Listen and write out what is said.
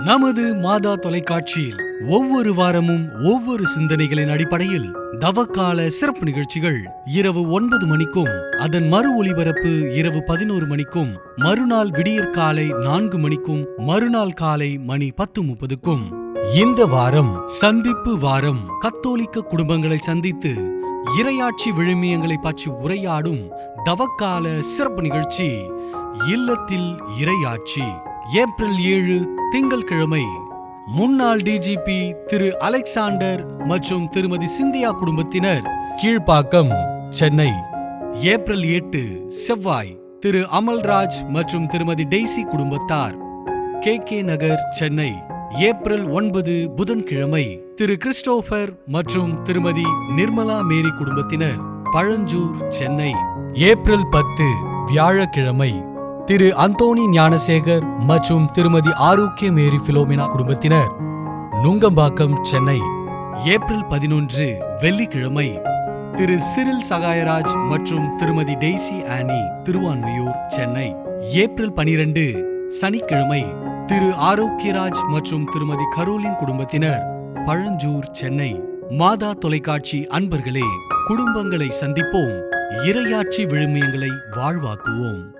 நமது மாதா தொலைக்காட்சியில் ஒவ்வொரு வாரமும் ஒவ்வொரு சிந்தனைகளின் அடிப்படையில் தவக்கால சிறப்பு நிகழ்ச்சிகள் இரவு 9 மணிக்கும் அதன் மறு ஒளிபரப்பு இரவு 11 மணிக்கும் மறுநாள் விடியற்காலை 4 மணிக்கும் மறுநாள் காலை மணி 10:30க்கும். இந்த வாரம் சந்திப்பு வாரம். கத்தோலிக்க குடும்பங்களை சந்தித்து இறையாட்சி விழுமியங்களை பற்றி உரையாடும் தவக்கால சிறப்பு நிகழ்ச்சி இல்லத்தில் இறையாட்சி. ஏப்ரல் 7 திங்கள்கிழமை. முன்னாள் டிஜிபி திரு அலெக்சாண்டர் மற்றும் திருமதி சிந்தியா குடும்பத்தினர், கீழ்ப்பாக்கம், சென்னை. ஏப்ரல் 8 செவ்வாய். திரு அமல்ராஜ் மற்றும் திருமதி டெய்சி குடும்பத்தார், கே நகர், சென்னை. ஏப்ரல் 9 புதன்கிழமை. திரு கிறிஸ்டோபர் மற்றும் திருமதி நிர்மலா மேரி குடும்பத்தினர், பழஞ்சூர், சென்னை. ஏப்ரல் 10 வியாழக்கிழமை. திரு அந்தோணி ஞானசேகர் மற்றும் திருமதி ஆரோக்கிய மேரி பிலோமினா குடும்பத்தினர், நுங்கம்பாக்கம், சென்னை. ஏப்ரல் 11 வெள்ளிக்கிழமை. திரு சிறில் சகாயராஜ் மற்றும் திருமதி டெய்சி ஆனி, திருவான்மையூர், சென்னை. ஏப்ரல் 12 சனிக்கிழமை. திரு ஆரோக்கியராஜ் மற்றும் திருமதி கரோலின் குடும்பத்தினர், பழஞ்சூர், சென்னை. மாதா தொலைக்காட்சி அன்பர்களே, குடும்பங்களை சந்திப்போம், இறையாட்சி விழுமியங்களை வாழ்வாக்குவோம்.